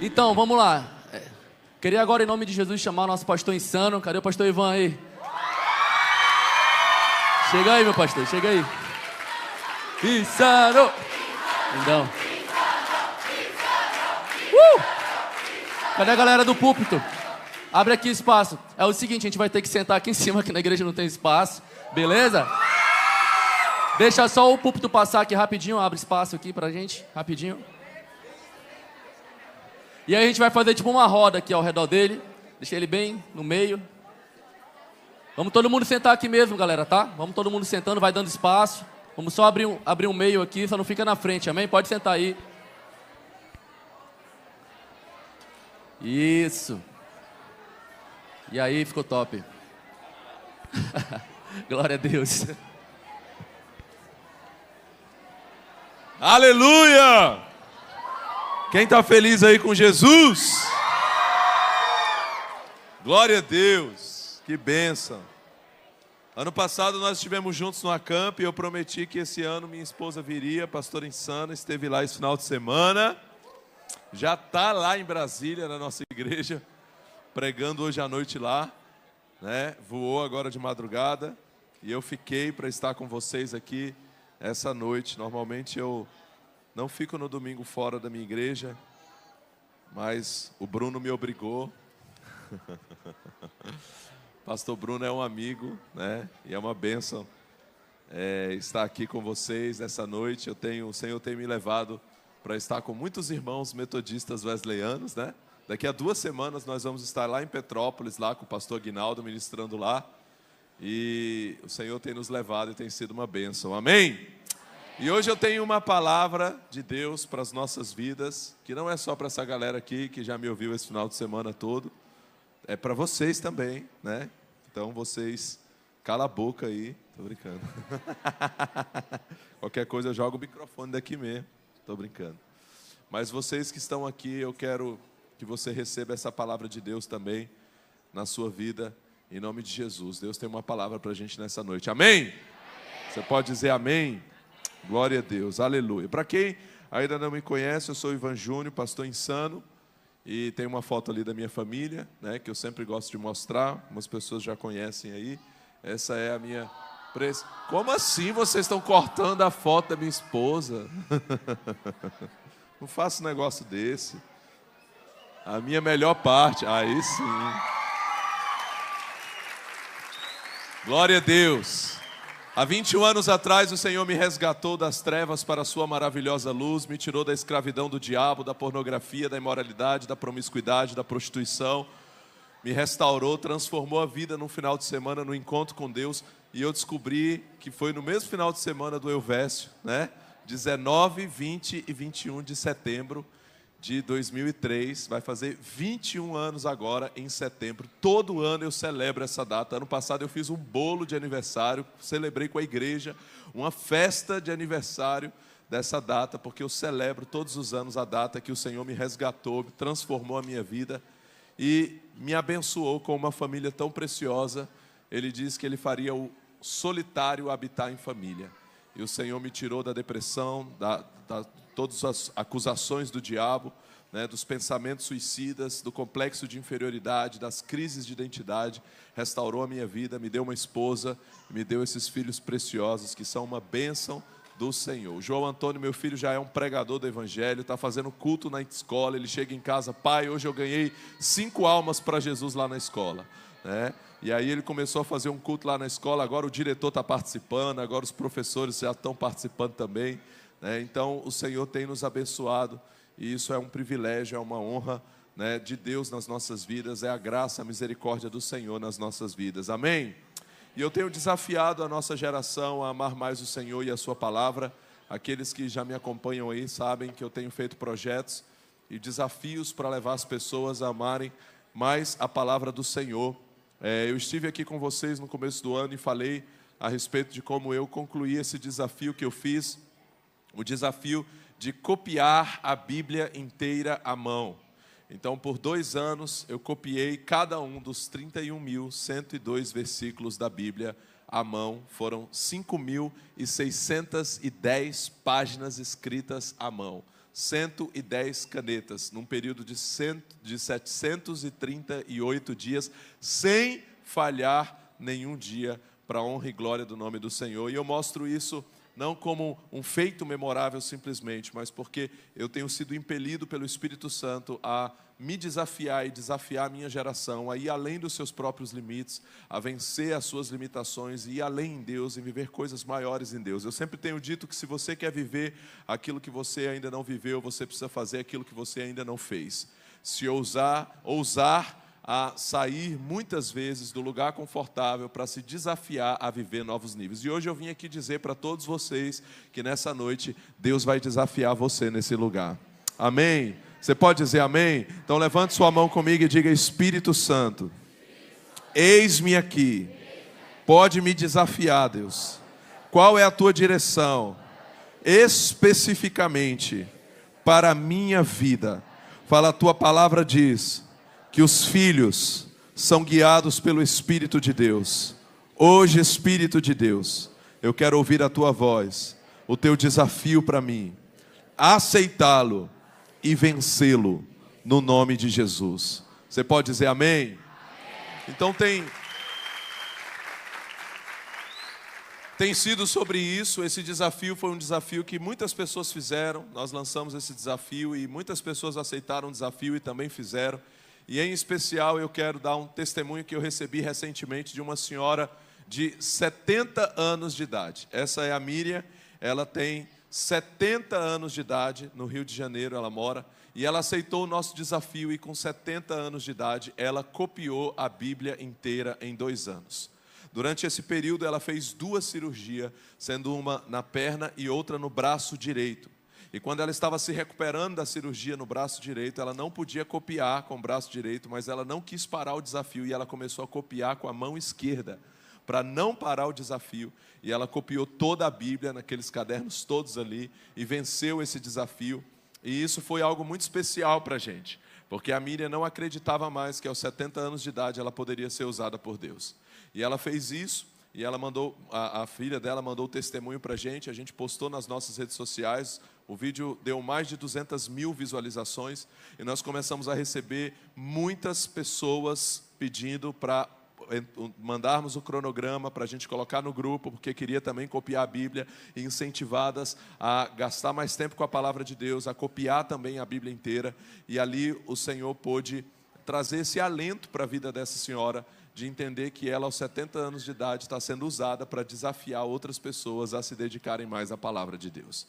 Então, vamos lá. Queria agora, em nome de Jesus, chamar o nosso pastor Insano. Cadê o pastor Ivan aí? Chega aí, meu pastor, chega aí. Insano! Lindão. Cadê a galera do púlpito? Abre aqui espaço. É o seguinte, a gente vai ter que sentar aqui em cima, que na igreja não tem espaço. Beleza? Deixa só o púlpito passar aqui rapidinho. Abre espaço aqui pra gente, rapidinho. E aí a gente vai fazer tipo uma roda aqui ao redor dele. Deixa ele bem no meio. Vamos todo mundo sentar aqui mesmo, galera, tá? Vamos todo mundo sentando, vai dando espaço. Vamos só abrir um meio aqui, só não fica na frente, amém? Pode sentar aí. Isso. E aí, ficou top. Glória a Deus. Aleluia! Quem está feliz aí com Jesus? Glória a Deus, que bênção. Ano passado nós estivemos juntos no Acamp e eu prometi que esse ano minha esposa viria, pastora Insana, esteve lá esse final de semana. Já está lá em Brasília, na nossa igreja, pregando hoje à noite lá, né? Voou agora de madrugada e eu fiquei para estar com vocês aqui essa noite. Normalmente eu não fico no domingo fora da minha igreja, mas o Bruno me obrigou. Pastor Bruno é um amigo, né? E é uma bênção estar aqui com vocês nessa noite. O Senhor tem me levado para estar com muitos irmãos metodistas wesleyanos, né? Daqui a 2 semanas nós vamos estar lá em Petrópolis, lá com o pastor Aguinaldo, ministrando lá. E o Senhor tem nos levado e tem sido uma bênção. Amém? E hoje eu tenho uma palavra de Deus para as nossas vidas, que não é só para essa galera aqui que já me ouviu esse final de semana todo, é para vocês também, né? Então vocês, cala a boca aí, tô brincando. Qualquer coisa eu jogo o microfone daqui mesmo, tô brincando. Mas vocês que estão aqui, eu quero que você receba essa palavra de Deus também na sua vida, em nome de Jesus. Deus tem uma palavra para a gente nessa noite, amém? Você pode dizer amém? Glória a Deus, aleluia. Para quem ainda não me conhece, eu sou Ivan Júnior, pastor Insano, e tem uma foto ali da minha família, né, que eu sempre gosto de mostrar, algumas pessoas já conhecem aí. Essa é a minha... Como assim vocês estão cortando a foto da minha esposa? Não faço um negócio desse. A minha melhor parte, aí sim. Glória a Deus. Há 21 anos atrás, o Senhor me resgatou das trevas para a sua maravilhosa luz, me tirou da escravidão do diabo, da pornografia, da imoralidade, da promiscuidade, da prostituição, me restaurou, transformou a vida num final de semana, no encontro com Deus, e eu descobri que foi no mesmo final de semana do Elvésio, né? 19, 20 e 21 de setembro de 2003, vai fazer 21 anos agora em setembro. Todo ano eu celebro essa data. Ano passado eu fiz um bolo de aniversário, celebrei com a igreja uma festa de aniversário dessa data, porque eu celebro todos os anos a data que o Senhor me resgatou, me transformou a minha vida e me abençoou com uma família tão preciosa. Ele disse que Ele faria o solitário habitar em família. E o Senhor me tirou da depressão, todas as acusações do diabo, né, dos pensamentos suicidas, do complexo de inferioridade, das crises de identidade, restaurou a minha vida, me deu uma esposa, me deu esses filhos preciosos que são uma bênção do Senhor. O João Antônio, meu filho, já é um pregador do Evangelho, está fazendo culto na escola, ele chega em casa, pai, hoje eu ganhei 5 almas para Jesus lá na escola, né? E aí ele começou a fazer um culto lá na escola, agora o diretor está participando, agora os professores já estão participando também, né? Então o Senhor tem nos abençoado e isso é um privilégio, é uma honra, né, de Deus nas nossas vidas, é a graça, a misericórdia do Senhor nas nossas vidas, amém? E eu tenho desafiado a nossa geração a amar mais o Senhor e a sua palavra. Aqueles que já me acompanham aí sabem que eu tenho feito projetos e desafios para levar as pessoas a amarem mais a palavra do Senhor. Eu estive aqui com vocês no começo do ano e falei a respeito de como eu concluí esse desafio que eu fiz, o desafio de copiar a Bíblia inteira à mão. Então, por 2 anos, eu copiei cada um dos 31.102 versículos da Bíblia à mão. Foram 5.610 páginas escritas à mão. 110 canetas, num período de 738 dias, sem falhar nenhum dia, para a honra e glória do nome do Senhor. E eu mostro isso não como um feito memorável simplesmente, mas porque eu tenho sido impelido pelo Espírito Santo a me desafiar e desafiar a minha geração, a ir além dos seus próprios limites, a vencer as suas limitações e ir além em Deus e viver coisas maiores em Deus. Eu sempre tenho dito que se você quer viver aquilo que você ainda não viveu, você precisa fazer aquilo que você ainda não fez. Se ousar a sair muitas vezes do lugar confortável para se desafiar a viver novos níveis. E hoje eu vim aqui dizer para todos vocês que nessa noite Deus vai desafiar você nesse lugar. Amém? Você pode dizer amém? Então levante sua mão comigo e diga: Espírito Santo, eis-me aqui. Pode me desafiar, Deus. Qual é a tua direção? Especificamente para a minha vida. Fala, a tua palavra diz que os filhos são guiados pelo Espírito de Deus. Hoje, Espírito de Deus, eu quero ouvir a tua voz, o teu desafio para mim, aceitá-lo e vencê-lo no nome de Jesus. Você pode dizer amém? Então tem sido sobre isso. Esse desafio foi um desafio que muitas pessoas fizeram. Nós lançamos esse desafio e muitas pessoas aceitaram o desafio e também fizeram. E em especial eu quero dar um testemunho que eu recebi recentemente de uma senhora de 70 anos de idade. Essa é a Miriam, ela tem 70 anos de idade, no Rio de Janeiro ela mora, e ela aceitou o nosso desafio e com 70 anos de idade ela copiou a Bíblia inteira em 2 anos. Durante esse período ela fez 2 cirurgias, sendo uma na perna e outra no braço direito. E quando ela estava se recuperando da cirurgia no braço direito, ela não podia copiar com o braço direito, mas ela não quis parar o desafio e ela começou a copiar com a mão esquerda, para não parar o desafio. E ela copiou toda a Bíblia naqueles cadernos todos ali e venceu esse desafio. E isso foi algo muito especial para a gente, porque a Miriam não acreditava mais que aos 70 anos de idade ela poderia ser usada por Deus. E ela fez isso. E ela mandou, a filha dela mandou o testemunho para a gente postou nas nossas redes sociais. O vídeo deu mais de 200 mil visualizações e nós começamos a receber muitas pessoas pedindo para mandarmos o cronograma para a gente colocar no grupo, porque queria também copiar a Bíblia, e incentivadas a gastar mais tempo com a palavra de Deus, a copiar também a Bíblia inteira. E ali o Senhor pôde trazer esse alento para a vida dessa senhora, de entender que ela, aos 70 anos de idade, está sendo usada para desafiar outras pessoas a se dedicarem mais à palavra de Deus.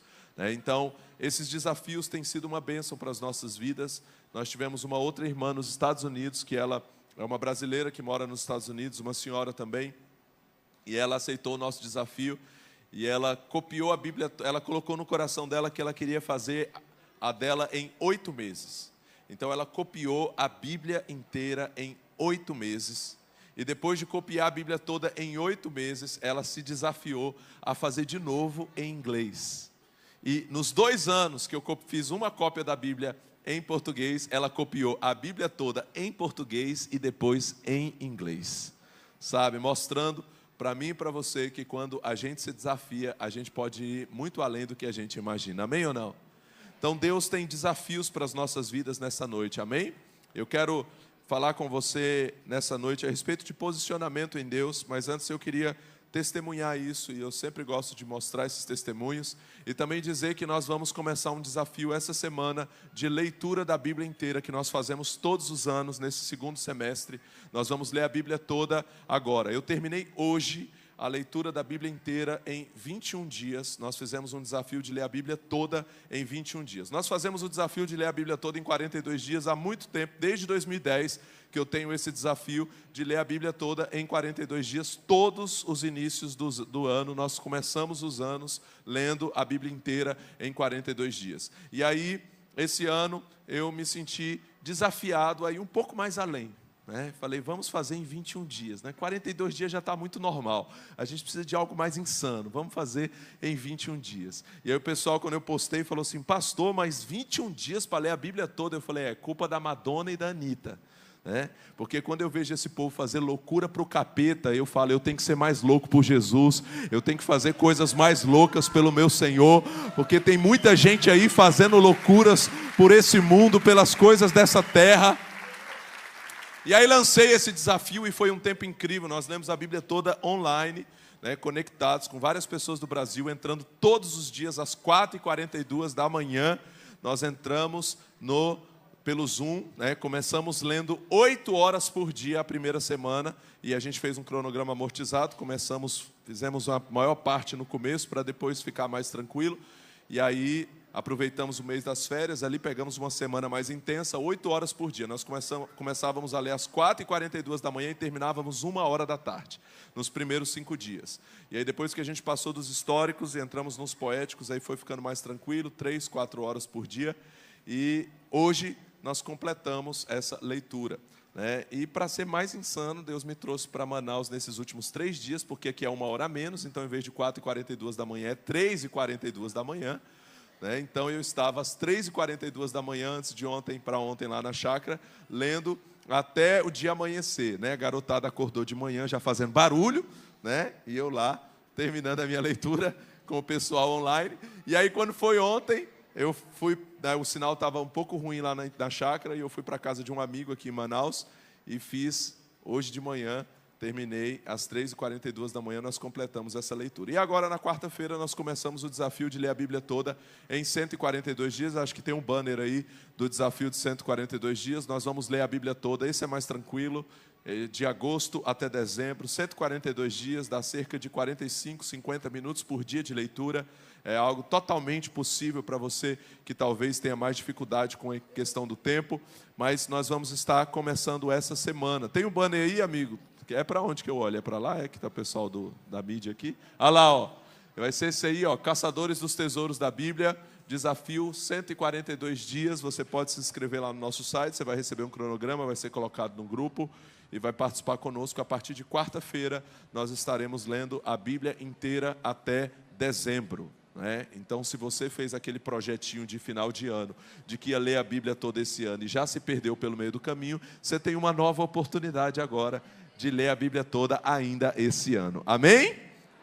Então, esses desafios têm sido uma bênção para as nossas vidas. Nós tivemos uma outra irmã nos Estados Unidos, que ela é uma brasileira que mora nos Estados Unidos, uma senhora também, e ela aceitou o nosso desafio, e ela copiou a Bíblia, ela colocou no coração dela que ela queria fazer a dela em 8 meses. Então, ela copiou a Bíblia inteira em 8 meses, e depois de copiar a Bíblia toda em 8 meses, ela se desafiou a fazer de novo em inglês. E nos 2 anos que eu fiz uma cópia da Bíblia em português, ela copiou a Bíblia toda em português e depois em inglês. Sabe, mostrando para mim e para você que quando a gente se desafia, a gente pode ir muito além do que a gente imagina. Amém ou não? Então Deus tem desafios para as nossas vidas nessa noite, amém? Eu quero falar com você nessa noite a respeito de posicionamento em Deus, mas antes eu queria testemunhar isso, e eu sempre gosto de mostrar esses testemunhos, e também dizer que nós vamos começar um desafio essa semana de leitura da Bíblia inteira, que nós fazemos todos os anos nesse 2º semestre. Nós vamos ler a Bíblia toda agora. Eu terminei hoje a leitura da Bíblia inteira em 21 dias. Nós fizemos um desafio de ler a Bíblia toda em 21 dias. Nós fazemos o desafio de ler a Bíblia toda em 42 dias há muito tempo, desde 2010, que eu tenho esse desafio de ler a Bíblia toda em 42 dias. Todos os inícios do ano, nós começamos os anos lendo a Bíblia inteira em 42 dias. E aí, esse ano, eu me senti desafiado a ir um pouco mais além. Falei, vamos fazer em 21 dias. 42 dias já está muito normal. A gente precisa de algo mais insano. Vamos fazer em 21 dias. E aí o pessoal, quando eu postei, falou assim: pastor, mas 21 dias para ler a Bíblia toda? Eu falei, é culpa da Madonna e da Anitta. né? Porque quando eu vejo esse povo fazer loucura para o capeta, eu falo, eu tenho que ser mais louco por Jesus, eu tenho que fazer coisas mais loucas pelo meu Senhor, porque tem muita gente aí fazendo loucuras por esse mundo, pelas coisas dessa terra. E aí lancei esse desafio e foi um tempo incrível. Nós lemos a Bíblia toda online, né, conectados com várias pessoas do Brasil, entrando todos os dias às 4h42 da manhã. Nós entramos pelo Zoom, né, começamos lendo 8 horas por dia a primeira semana, e a gente fez um cronograma amortizado. Fizemos a maior parte no começo, para depois ficar mais tranquilo, e aí aproveitamos o mês das férias, ali pegamos uma semana mais intensa, 8 horas por dia. Nós começávamos a ler às 4h42 da manhã e terminávamos 1h da tarde, nos primeiros 5 dias. E aí depois que a gente passou dos históricos e entramos nos poéticos, aí foi ficando mais tranquilo, 3, 4 horas por dia. E hoje nós completamos essa leitura, né? E para ser mais insano, Deus me trouxe para Manaus nesses últimos 3 dias, porque aqui é 1 hora a menos, então em vez de 4h42 da manhã, é 3h42 da manhã. Então eu estava às 3h42 da manhã, antes de ontem para ontem, lá na chácara, lendo até o dia amanhecer, né? A garotada acordou de manhã já fazendo barulho, né? E eu lá, terminando a minha leitura com o pessoal online. E aí quando foi ontem, eu fui, né, o sinal estava um pouco ruim lá na chácara, e eu fui para a casa de um amigo aqui em Manaus, e fiz hoje de manhã. Terminei às 3h42 da manhã, nós completamos essa leitura. E agora, na quarta-feira, nós começamos o desafio de ler a Bíblia toda em 142 dias. Acho que tem um banner aí do desafio de 142 dias. Nós vamos ler a Bíblia toda. Esse é mais tranquilo, de agosto até dezembro. 142 dias, dá cerca de 45, 50 minutos por dia de leitura. É algo totalmente possível para você que talvez tenha mais dificuldade com a questão do tempo. Mas nós vamos estar começando essa semana. Tem um banner aí, amigo? É para onde que eu olho? É para lá? É que está o pessoal da mídia aqui? Ah lá, ó. Vai ser esse aí, ó, Caçadores dos Tesouros da Bíblia, desafio 142 dias. Você pode se inscrever lá no nosso site, você vai receber um cronograma, vai ser colocado no grupo e vai participar conosco. A partir de quarta-feira, nós estaremos lendo a Bíblia inteira até dezembro. Então, se você fez aquele projetinho de final de ano, de que ia ler a Bíblia todo esse ano e já se perdeu pelo meio do caminho, você tem uma nova oportunidade agora de ler a Bíblia toda ainda esse ano. Amém?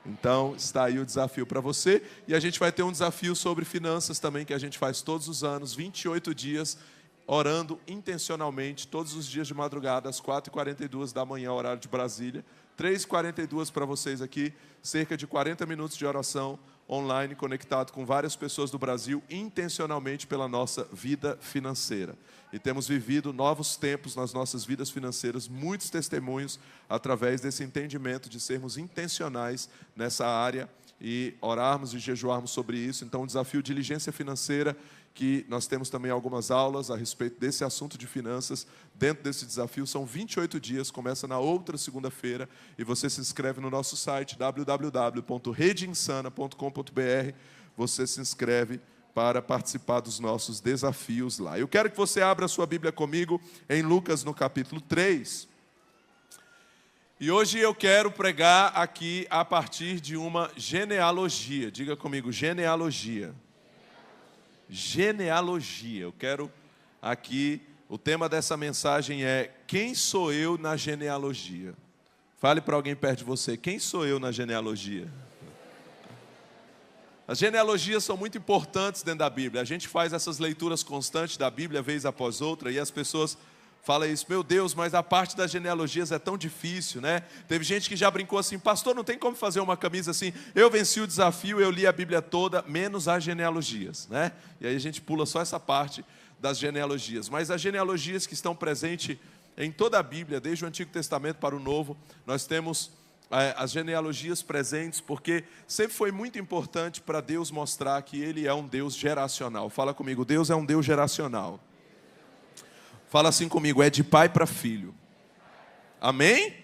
Então, está aí o desafio para você. E a gente vai ter um desafio sobre finanças também, que a gente faz todos os anos, 28 dias, orando intencionalmente, todos os dias de madrugada, às 4h42 da manhã, horário de Brasília. 3h42 para vocês aqui, cerca de 40 minutos de oração online, conectado com várias pessoas do Brasil, intencionalmente pela nossa vida financeira. E temos vivido novos tempos nas nossas vidas financeiras, muitos testemunhos através desse entendimento de sermos intencionais nessa área e orarmos e jejuarmos sobre isso. Então, o desafio Diligência Financeira, que nós temos também algumas aulas a respeito desse assunto de finanças. Dentro desse desafio, são 28 dias, começa na outra segunda-feira, e você se inscreve no nosso site, www.redeinsana.com.br. Você se inscreve para participar dos nossos desafios lá. Eu quero que você abra a sua Bíblia comigo em Lucas, no capítulo 3. E hoje eu quero pregar aqui a partir de uma genealogia. Diga comigo, genealogia. Genealogia. Eu quero aqui, o tema dessa mensagem é: quem sou eu na genealogia? Fale para alguém perto de você, quem sou eu na genealogia? As genealogias são muito importantes dentro da Bíblia. A gente faz essas leituras constantes da Bíblia, vez após outra, e as pessoas falam isso: meu Deus, mas a parte das genealogias é tão difícil, né? Teve gente que já brincou assim: pastor, não tem como fazer uma camisa assim, eu venci o desafio, eu li a Bíblia toda, menos as genealogias, né? E aí a gente pula só essa parte das genealogias. Mas as genealogias que estão presentes em toda a Bíblia, desde o Antigo Testamento para o Novo, nós temos as genealogias presentes, porque sempre foi muito importante para Deus mostrar que Ele é um Deus geracional. Fala comigo, Deus é um Deus geracional. Fala assim comigo, é de pai para filho. Amém?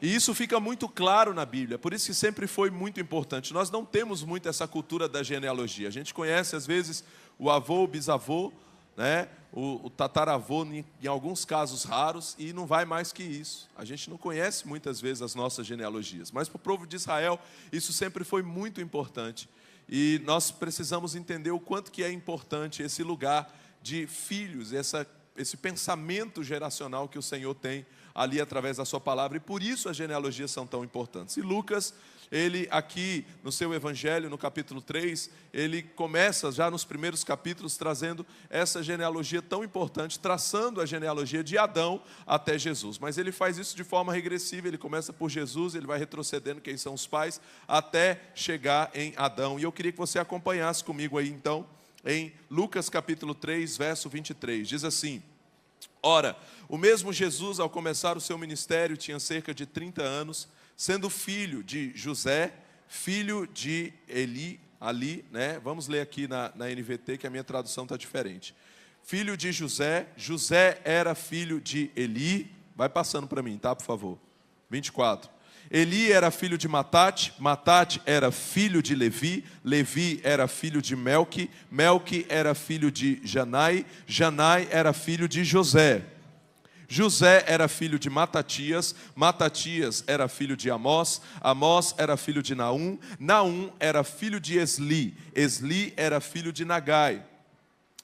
E isso fica muito claro na Bíblia, por isso que sempre foi muito importante. Nós não temos muito essa cultura da genealogia. A gente conhece, às vezes, o avô, o bisavô, né? O tataravô, em alguns casos raros, e não vai mais que isso. A gente não conhece muitas vezes as nossas genealogias, mas para o povo de Israel isso sempre foi muito importante. E nós precisamos entender o quanto que é importante esse lugar de filhos, essa esse pensamento geracional que o Senhor tem ali através da sua palavra, e por isso as genealogias são tão importantes. E Lucas, ele aqui no seu evangelho, no capítulo 3, ele começa já nos primeiros capítulos trazendo essa genealogia tão importante, traçando a genealogia de Adão até Jesus. Mas ele faz isso de forma regressiva, ele começa por Jesus, ele vai retrocedendo quem são os pais, até chegar em Adão. E eu queria que você acompanhasse comigo aí então, em Lucas capítulo 3, verso 23, diz assim: ora, o mesmo Jesus, ao começar o seu ministério, tinha cerca de 30 anos, sendo filho de José, filho de Ali, né? Vamos ler aqui na NVT, que a minha tradução está diferente. Filho de José, José era filho de Eli, vai passando para mim, tá, por favor. 24. Eli era filho de Matate, Matate era filho de Levi, Levi era filho de Melque, Melque era filho de Janai, Janai era filho de José. José era filho de Matatias, Matatias era filho de Amós, Amós era filho de Naum, Naum era filho de Esli, Esli era filho de Nagai.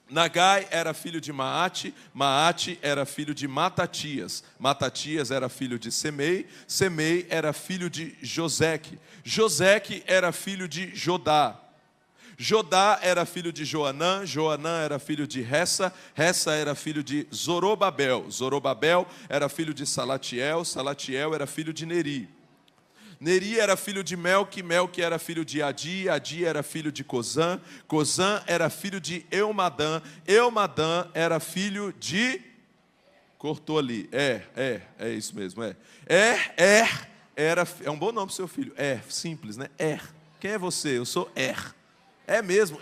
Nagai era filho de Maate, Maate era filho de Matatias, Matatias era filho de Semei, Semei era filho de Joseque, Joseque era filho de Jodá, Jodá era filho de Joanã, Joanã era filho de Ressa, Ressa era filho de Zorobabel, Zorobabel era filho de Salatiel, Salatiel era filho de Neri. Neri era filho de Melque, Melque era filho de Adi, Adi era filho de Cozã, Cozã era filho de Eumadã, Eumadã era filho de... Cortou ali, é isso mesmo, é um bom nome para o seu filho, simples, né? Quem é você? Eu sou é mesmo,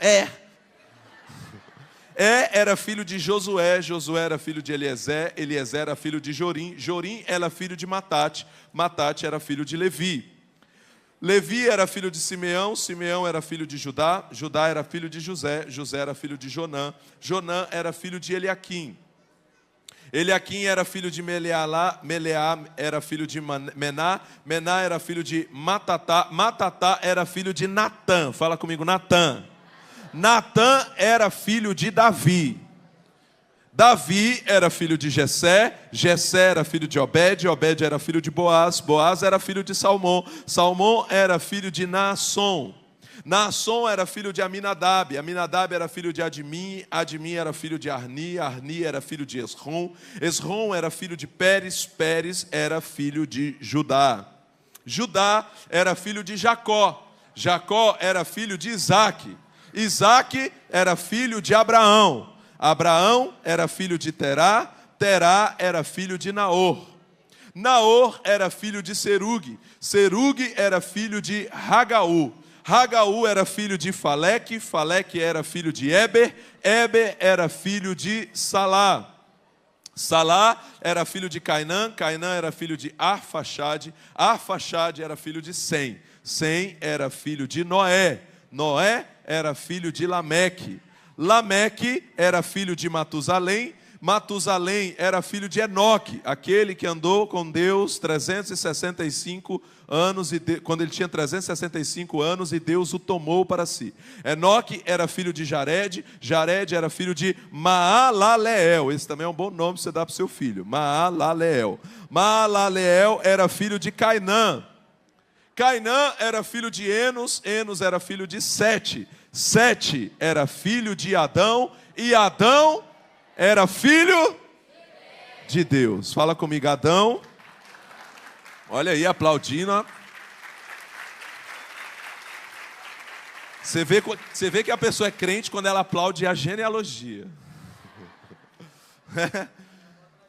era filho de Josué, Josué era filho de Eliezer, Eliezer era filho de Jorim, Jorim era filho de Matate, Matate era filho de Levi. Levi era filho de Simeão, Simeão era filho de Judá, Judá era filho de José, José era filho de Jonã, Jonã era filho de Eliaquim. Eliaquim era filho de Meleá, Meleá era filho de Mená, Mená era filho de Matatá, Matatá era filho de Natã. Fala comigo, Natã. Natã era filho de Davi. Davi era filho de Jessé, Jessé era filho de Obed, Obed era filho de Boaz, Boaz era filho de Salmão, Salmão era filho de Naasson. Naasson era filho de Aminadab, Aminadab era filho de Admim, Admim era filho de Arni, Arni era filho de Esrom, Esrom era filho de Pérez, Pérez era filho de Judá. Judá era filho de Jacó, Jacó era filho de Isaque, Isaque era filho de Abraão, Abraão era filho de Terá, Terá era filho de Naor. Naor era filho de Serugue, Serugue era filho de Ragaú, Ragaú era filho de Faleque, Faleque era filho de Eber, Eber era filho de Salá. Salá era filho de Cainã, Cainã era filho de Arfaxade, Arfaxade era filho de Sem, Sem era filho de Noé, Noé era filho de Lameque, Lameque era filho de Matusalém, Matusalém era filho de Enoque, aquele que andou com Deus 365 anos, quando ele tinha 365 anos e Deus o tomou para si. Enoque era filho de Jared, Jared era filho de Maalaleel, esse também é um bom nome para você dar para o seu filho, Maalaleel. Maalaleel era filho de Cainã, Cainã era filho de Enos, Enos era filho de Sete, Sete era filho de Adão, e Adão era filho de Deus. Fala comigo, Adão. Olha aí, aplaudindo. Ó. Você vê que a pessoa é crente quando ela aplaude a genealogia.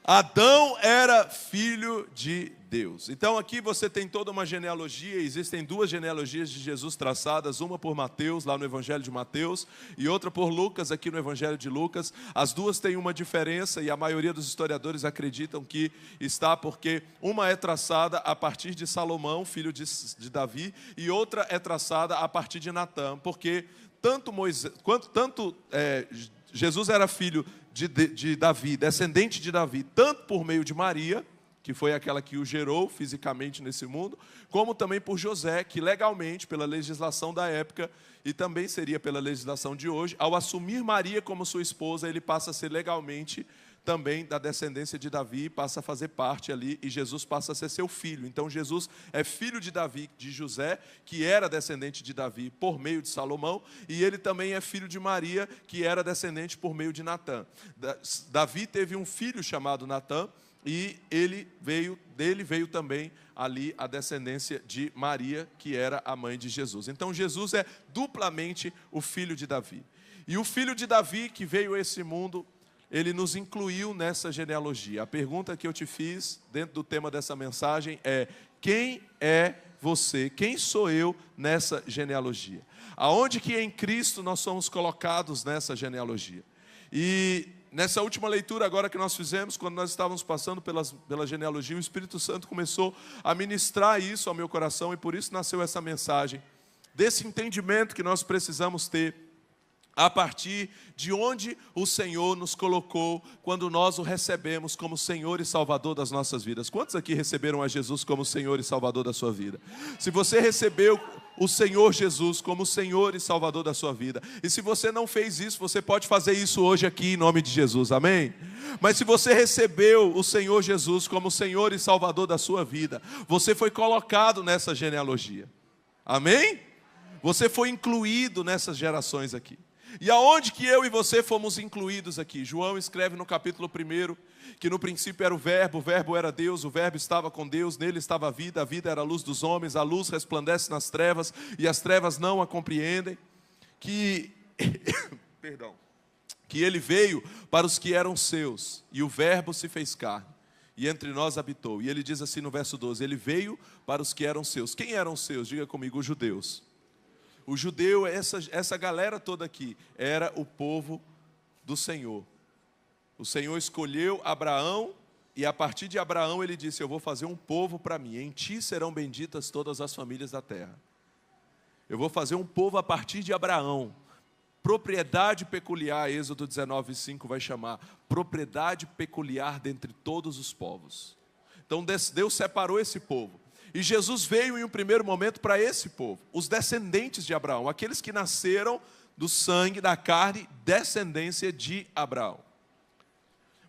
Adão era filho de Deus. Então aqui você tem toda uma genealogia, existem duas genealogias de Jesus traçadas, uma por Mateus, lá no Evangelho de Mateus, e outra por Lucas, aqui no Evangelho de Lucas. As duas têm uma diferença, e a maioria dos historiadores acreditam que está porque uma é traçada a partir de Salomão, filho de Davi, e outra é traçada a partir de Natã, porque Jesus era filho de Davi, descendente de Davi, tanto por meio de Maria, que foi aquela que o gerou fisicamente nesse mundo, como também por José, que legalmente, pela legislação da época, e também seria pela legislação de hoje, ao assumir Maria como sua esposa, ele passa a ser legalmente também da descendência de Davi, passa a fazer parte ali, e Jesus passa a ser seu filho. Então Jesus é filho de Davi, de José, que era descendente de Davi por meio de Salomão, e ele também é filho de Maria, que era descendente por meio de Natã. Davi teve um filho chamado Natã, e dele veio também ali a descendência de Maria, que era a mãe de Jesus. Então Jesus é duplamente o filho de Davi. E o filho de Davi que veio a esse mundo, ele nos incluiu nessa genealogia. A pergunta que eu te fiz dentro do tema dessa mensagem é: quem é você? Quem sou eu nessa genealogia? Aonde que em Cristo nós somos colocados nessa genealogia? E nessa última leitura agora que nós fizemos, quando nós estávamos passando pela genealogia, o Espírito Santo começou a ministrar isso ao meu coração, e por isso nasceu essa mensagem, desse entendimento que nós precisamos ter, a partir de onde o Senhor nos colocou, quando nós o recebemos como Senhor e Salvador das nossas vidas. Quantos aqui receberam a Jesus como Senhor e Salvador da sua vida? Se você recebeu o Senhor Jesus como Senhor e Salvador da sua vida, e se você não fez isso, você pode fazer isso hoje aqui em nome de Jesus, amém? Mas se você recebeu o Senhor Jesus como Senhor e Salvador da sua vida, você foi colocado nessa genealogia, amém? Você foi incluído nessas gerações aqui. E aonde que eu e você fomos incluídos aqui? João escreve no capítulo 1, que no princípio era o verbo era Deus, o verbo estava com Deus, nele estava a vida era a luz dos homens, a luz resplandece nas trevas, e as trevas não a compreendem, que ele veio para os que eram seus, e o verbo se fez carne, e entre nós habitou. E ele diz assim no verso 12, ele veio para os que eram seus. Quem eram seus? Diga comigo, os judeus. O judeu, essa galera toda aqui, era o povo do Senhor. O Senhor escolheu Abraão, e a partir de Abraão ele disse: eu vou fazer um povo para mim, em ti serão benditas todas as famílias da terra. Eu vou fazer um povo a partir de Abraão. Propriedade peculiar, Êxodo 19:5 vai chamar, propriedade peculiar dentre todos os povos. Então Deus separou esse povo. E Jesus veio em um primeiro momento para esse povo, os descendentes de Abraão, aqueles que nasceram do sangue, da carne, descendência de Abraão.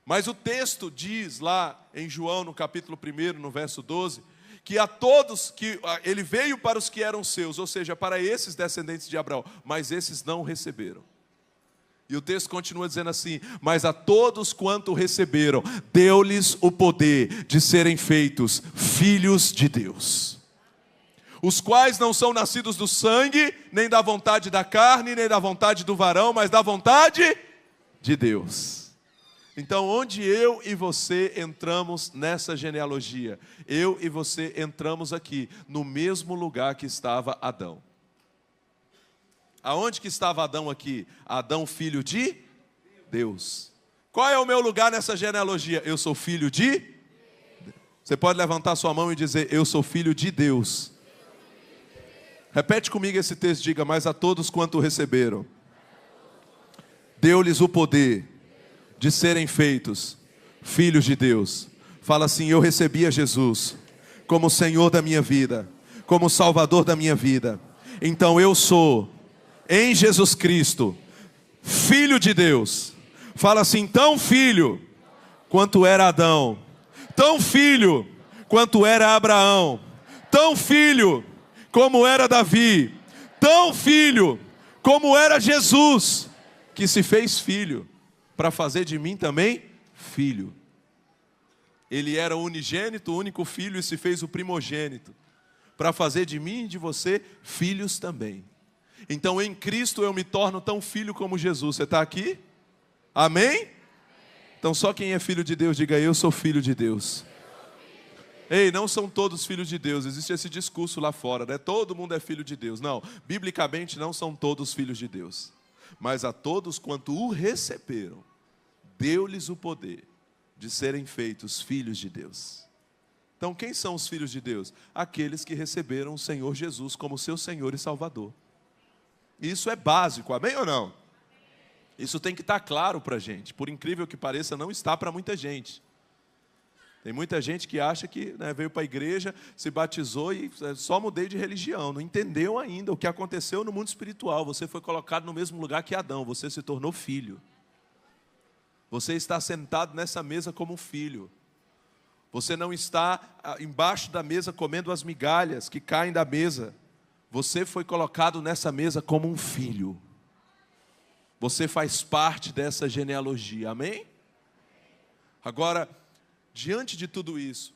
Mas o texto diz lá em João, no capítulo 1, no verso 12, que a todos, que ele veio para os que eram seus, ou seja, para esses descendentes de Abraão, mas esses não o receberam. E o texto continua dizendo assim: mas a todos quanto receberam, deu-lhes o poder de serem feitos filhos de Deus, os quais não são nascidos do sangue, nem da vontade da carne, nem da vontade do varão, mas da vontade de Deus. Então, onde eu e você entramos nessa genealogia? Eu e você entramos aqui, no mesmo lugar que estava Adão. Aonde que estava Adão aqui? Adão, filho de Deus. Qual é o meu lugar nessa genealogia? Eu sou filho de Deus. Você pode levantar sua mão e dizer: eu sou filho de Deus. Repete comigo esse texto, diga: mas a todos quanto receberam, deu-lhes o poder de serem feitos filhos de Deus. Fala assim: eu recebi a Jesus como Senhor da minha vida, como Salvador da minha vida. Então eu sou, em Jesus Cristo, filho de Deus. Fala assim: tão filho quanto era Adão, tão filho quanto era Abraão, tão filho como era Davi, tão filho como era Jesus, que se fez filho para fazer de mim também filho. Ele era o unigênito, o único filho, e se fez o primogênito para fazer de mim e de você filhos também. Então em Cristo eu me torno tão filho como Jesus. Você está aqui? Amém? Então só quem é filho de Deus, diga: eu sou filho de Deus. Ei, não são todos filhos de Deus. Existe esse discurso lá fora, né? Todo mundo é filho de Deus. Não, biblicamente não são todos filhos de Deus. Mas a todos quanto o receberam, deu-lhes o poder de serem feitos filhos de Deus. Então quem são os filhos de Deus? Aqueles que receberam o Senhor Jesus como seu Senhor e Salvador. Isso é básico, amém ou não? Isso tem que estar claro para a gente. Por incrível que pareça, não está para muita gente. Tem muita gente que acha que, né, veio para a igreja, se batizou e só mudei de religião. Não entendeu ainda o que aconteceu no mundo espiritual. Você foi colocado no mesmo lugar que Adão, você se tornou filho. Você está sentado nessa mesa como um filho. Você não está embaixo da mesa comendo as migalhas que caem da mesa. Você foi colocado nessa mesa como um filho. Você faz parte dessa genealogia, amém? Agora, diante de tudo isso,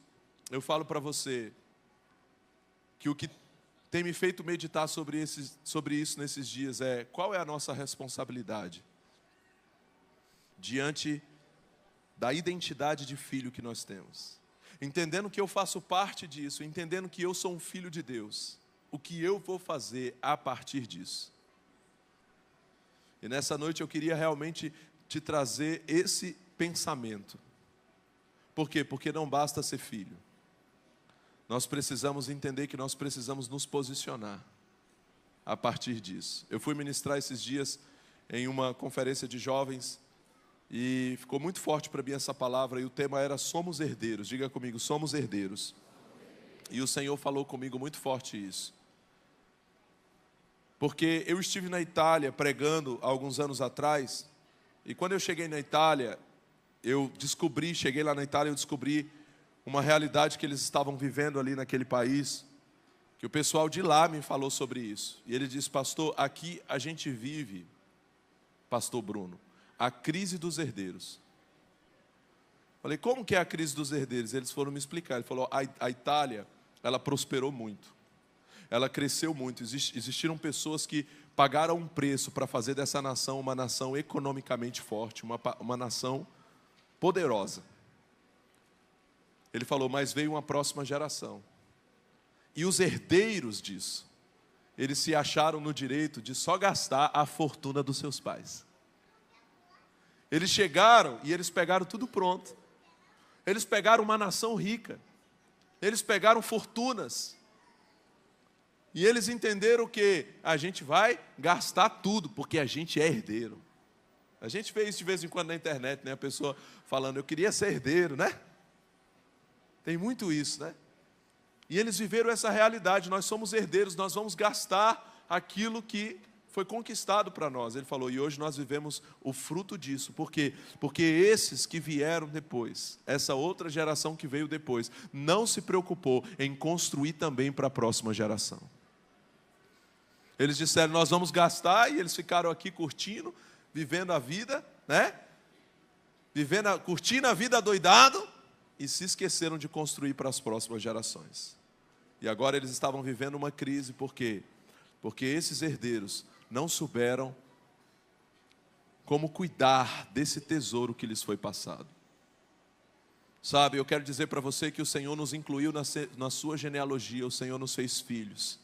eu falo para você que o que tem me feito meditar sobre isso nesses dias é: qual é a nossa responsabilidade diante da identidade de filho que nós temos? Entendendo que eu faço parte disso, entendendo que eu sou um filho de Deus, o que eu vou fazer a partir disso? E nessa noite eu queria realmente te trazer esse pensamento. Por quê? Porque não basta ser filho. Nós precisamos entender que nós precisamos nos posicionar a partir disso. Eu fui ministrar esses dias em uma conferência de jovens e ficou muito forte para mim essa palavra, e o tema era somos herdeiros. Diga comigo, somos herdeiros. E o Senhor falou comigo muito forte isso. Porque eu estive na Itália pregando há alguns anos atrás, e quando eu cheguei na Itália, cheguei lá na Itália, eu descobri uma realidade que eles estavam vivendo ali naquele país, que o pessoal de lá me falou sobre isso. E ele disse: pastor, aqui a gente vive, pastor Bruno, a crise dos herdeiros. Falei: como que é a crise dos herdeiros? Eles foram me explicar. Ele falou: a Itália, ela prosperou muito, ela cresceu muito, existiram pessoas que pagaram um preço para fazer dessa nação uma nação economicamente forte, uma nação poderosa. Ele falou: mas veio uma próxima geração, e os herdeiros disso, eles se acharam no direito de só gastar a fortuna dos seus pais. Eles chegaram e eles pegaram tudo pronto. Eles pegaram uma nação rica, eles pegaram fortunas, e eles entenderam que a gente vai gastar tudo, porque a gente é herdeiro. A gente vê isso de vez em quando na internet, né? A pessoa falando: eu queria ser herdeiro, né? Tem muito isso, né? E eles viveram essa realidade: nós somos herdeiros, nós vamos gastar aquilo que foi conquistado para nós. Ele falou: e hoje nós vivemos o fruto disso. Por quê? Porque esses que vieram depois, essa outra geração que veio depois, não se preocupou em construir também para a próxima geração. Eles disseram: nós vamos gastar, e eles ficaram aqui curtindo, vivendo a vida, né? Curtindo a vida adoidado, e se esqueceram de construir para as próximas gerações. E agora eles estavam vivendo uma crise. Por quê? Porque esses herdeiros não souberam como cuidar desse tesouro que lhes foi passado. Sabe, eu quero dizer para você que o Senhor nos incluiu na sua genealogia, o Senhor nos fez filhos.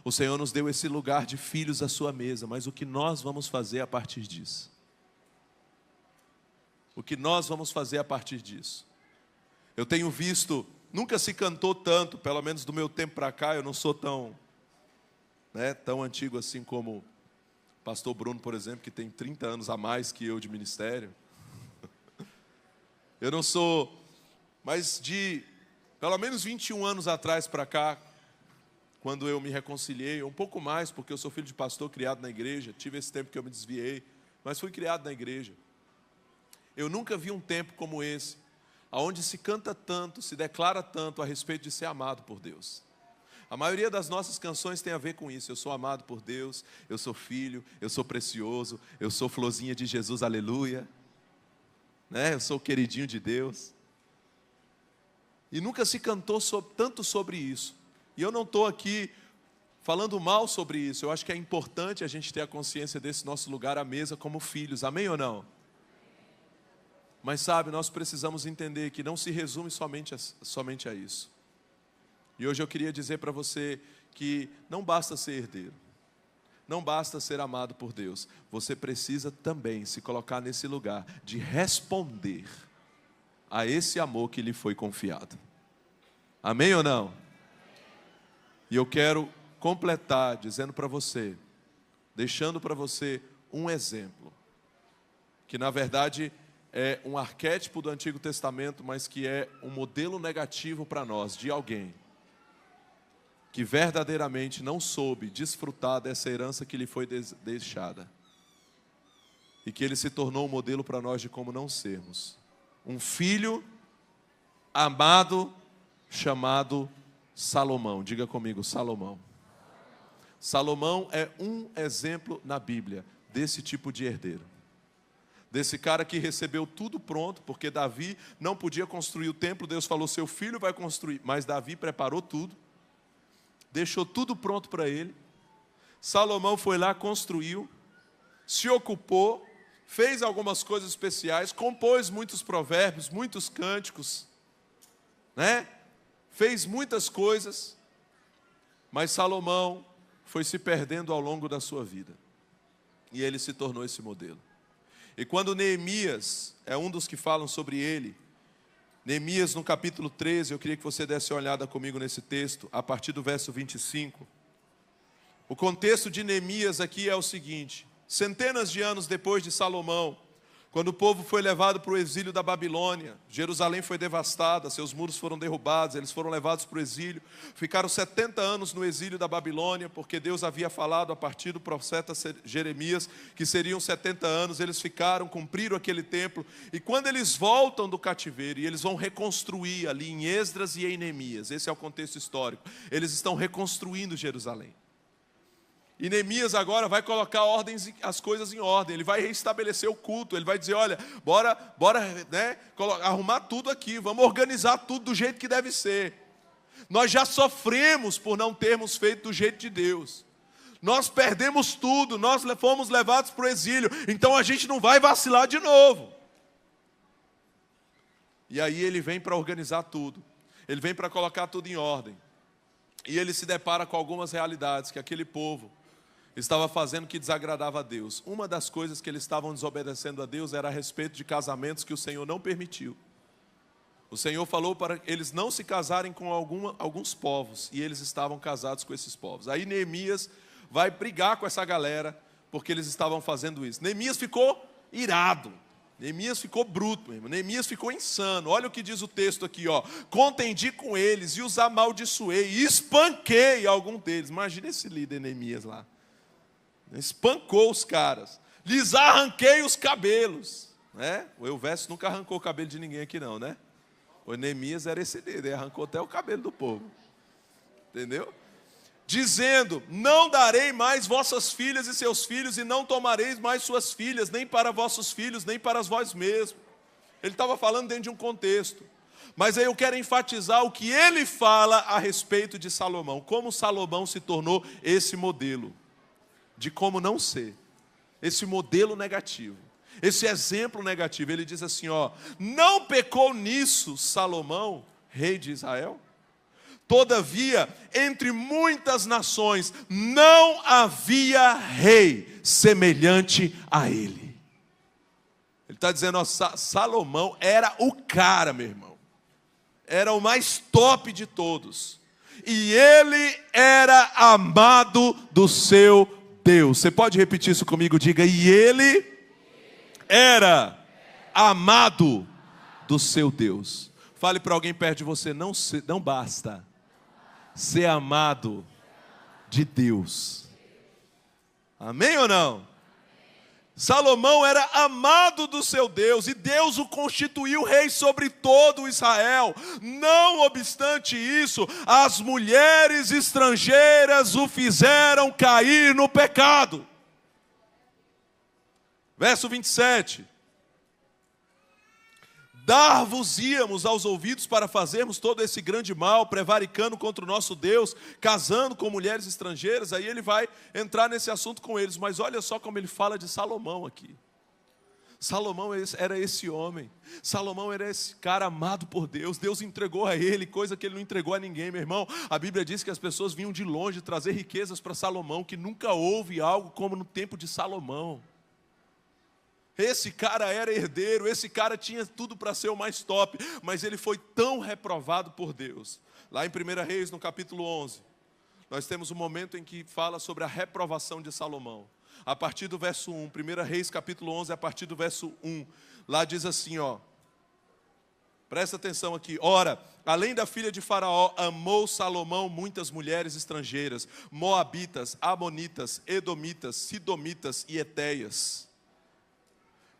O Senhor nos deu esse lugar de filhos à sua mesa, mas o que nós vamos fazer a partir disso? O que nós vamos fazer a partir disso? Eu tenho visto, nunca se cantou tanto, pelo menos do meu tempo para cá, eu não sou tão antigo assim como o pastor Bruno, por exemplo, que tem 30 anos a mais que eu de ministério. Eu não sou, mas de pelo menos 21 anos atrás para cá, quando eu me reconciliei, um pouco mais, porque eu sou filho de pastor criado na igreja, tive esse tempo que eu me desviei, mas fui criado na igreja. Eu nunca vi um tempo como esse, onde se canta tanto, se declara tanto a respeito de ser amado por Deus. A maioria das nossas canções tem a ver com isso: eu sou amado por Deus, eu sou filho, eu sou precioso, eu sou florzinha de Jesus, aleluia, né? Eu sou o queridinho de Deus. E nunca se cantou tanto sobre isso. E eu não estou aqui falando mal sobre isso. Eu acho que é importante a gente ter a consciência desse nosso lugar à mesa como filhos, amém ou não? Mas sabe, nós precisamos entender que não se resume somente a isso. E hoje eu queria dizer para você que não basta ser herdeiro, não basta ser amado por Deus, você precisa também se colocar nesse lugar de responder a esse amor que lhe foi confiado. Amém ou não? E eu quero completar dizendo para você, deixando para você um exemplo, que na verdade é um arquétipo do Antigo Testamento, mas que é um modelo negativo para nós, de alguém que verdadeiramente não soube desfrutar dessa herança que lhe foi deixada. e que ele se tornou um modelo para nós de como não sermos. Um filho amado chamado Salomão. Diga comigo, Salomão. Salomão é um exemplo na Bíblia desse tipo de herdeiro. Desse cara que recebeu tudo pronto, porque Davi não podia construir o templo. Deus falou, seu filho vai construir. Mas Davi preparou tudo, deixou tudo pronto para ele. Salomão foi lá, construiu, se ocupou, fez algumas coisas especiais, compôs muitos provérbios, muitos cânticos, né? Fez muitas coisas, mas Salomão foi se perdendo ao longo da sua vida. E ele se tornou esse modelo. E quando Neemias é um dos que falam sobre ele, Neemias no capítulo 13, eu queria que você desse uma olhada comigo nesse texto, a partir do verso 25. O contexto de Neemias aqui é o seguinte: centenas de anos depois de Salomão, quando o povo foi levado para o exílio da Babilônia, Jerusalém foi devastada, seus muros foram derrubados, eles foram levados para o exílio, ficaram 70 anos no exílio da Babilônia, porque Deus havia falado a partir do profeta Jeremias, que seriam 70 anos, eles ficaram, cumpriram aquele templo, e quando eles voltam do cativeiro, e eles vão reconstruir ali em Esdras e em Neemias, esse é o contexto histórico, eles estão reconstruindo Jerusalém. E Neemias agora vai colocar as coisas em ordem, ele vai restabelecer o culto, ele vai dizer, olha, bora né, arrumar tudo aqui, vamos organizar tudo do jeito que deve ser. Nós já sofremos por não termos feito do jeito de Deus. Nós perdemos tudo, nós fomos levados para o exílio, então a gente não vai vacilar de novo. E aí ele vem para organizar tudo, ele vem para colocar tudo em ordem. E ele se depara com algumas realidades que aquele povo estava fazendo que desagradava a Deus. Uma das coisas que eles estavam desobedecendo a Deus era a respeito de casamentos que o Senhor não permitiu. O Senhor falou para eles não se casarem com alguns povos, e eles estavam casados com esses povos. Aí Neemias vai brigar com essa galera, porque eles estavam fazendo isso. Neemias ficou irado, Neemias ficou bruto, meu irmão. Neemias ficou insano. Olha o que diz o texto aqui, ó. Contendi com eles e os amaldiçoei, e espanquei algum deles. Imagina esse líder Neemias lá. Espancou os caras, lhes arranquei os cabelos, né? O Elvésio nunca arrancou o cabelo de ninguém aqui não, né? O Neemias era esse líder, arrancou até o cabelo do povo, entendeu? Dizendo, não darei mais vossas filhas e seus filhos, e não tomareis mais suas filhas, nem para vossos filhos, nem para vós mesmos. Ele estava falando dentro de um contexto, mas aí eu quero enfatizar o que ele fala a respeito de Salomão, como Salomão se tornou esse modelo de como não ser, esse modelo negativo, esse exemplo negativo. Ele diz assim, ó, não pecou nisso Salomão, rei de Israel? Todavia, entre muitas nações, não havia rei semelhante a ele. Ele está dizendo, ó, Salomão era o cara, meu irmão, era o mais top de todos, e ele era amado do seu Deus. Você pode repetir isso comigo? Diga, e ele era amado do seu Deus. Fale para alguém perto de você, não basta ser amado de Deus. Amém ou não? Salomão era amado do seu Deus, e Deus o constituiu rei sobre todo Israel. Não obstante isso, as mulheres estrangeiras o fizeram cair no pecado. Verso 27. Dar-vos-íamos aos ouvidos para fazermos todo esse grande mal, prevaricando contra o nosso Deus, casando com mulheres estrangeiras. Aí ele vai entrar nesse assunto com eles, mas olha só como ele fala de Salomão aqui. Salomão era esse homem, Salomão era esse cara amado por Deus, Deus entregou a ele coisa que ele não entregou a ninguém, meu irmão. A Bíblia diz que as pessoas vinham de longe trazer riquezas para Salomão, que nunca houve algo como no tempo de Salomão. Esse cara era herdeiro, esse cara tinha tudo para ser o mais top, mas ele foi tão reprovado por Deus. Lá em 1 Reis, no capítulo 11, nós temos um momento em que fala sobre a reprovação de Salomão. A partir do verso 1, 1 Reis capítulo 11, a partir do verso 1, lá diz assim, ó, presta atenção aqui. Ora, além da filha de Faraó, amou Salomão muitas mulheres estrangeiras, moabitas, amonitas, edomitas, sidomitas e etéias.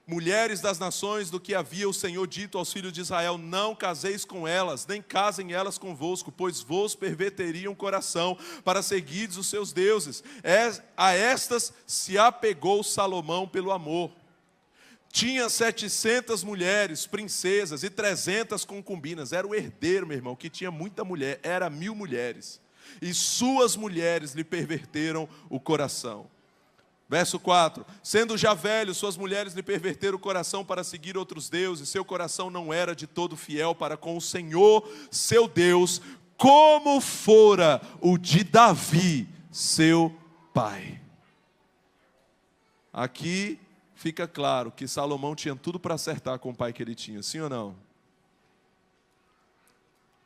mulheres das nações, do que havia o Senhor dito aos filhos de Israel: não caseis com elas, nem casem elas convosco, pois vos perverteriam o coração para seguirdes os seus deuses. A estas se apegou Salomão pelo amor. Tinha 700 mulheres, princesas, e 300 concubinas. Era o herdeiro, meu irmão, que tinha muita mulher, era 1000 mulheres. E suas mulheres lhe perverteram o coração. Verso 4: sendo já velho, suas mulheres lhe perverteram o coração para seguir outros deuses. Seu coração não era de todo fiel para com o Senhor, seu Deus, como fora o de Davi, seu pai. Aqui fica claro que Salomão tinha tudo para acertar com o pai que ele tinha, sim ou não?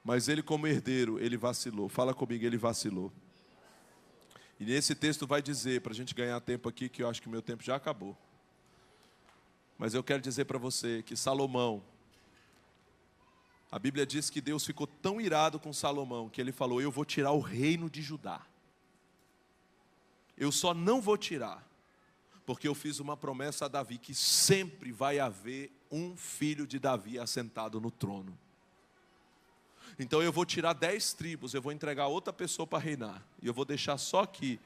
Mas ele, como herdeiro, ele vacilou. Fala comigo, ele vacilou. E nesse texto vai dizer, para a gente ganhar tempo aqui, que eu acho que o meu tempo já acabou. Mas eu quero dizer para você que Salomão, a Bíblia diz que Deus ficou tão irado com Salomão, que ele falou: eu vou tirar o reino de Judá. Eu só não vou tirar, porque eu fiz uma promessa a Davi, que sempre vai haver um filho de Davi assentado no trono. Então eu vou tirar 10 tribos, eu vou entregar outra pessoa para reinar. E eu vou deixar só aqui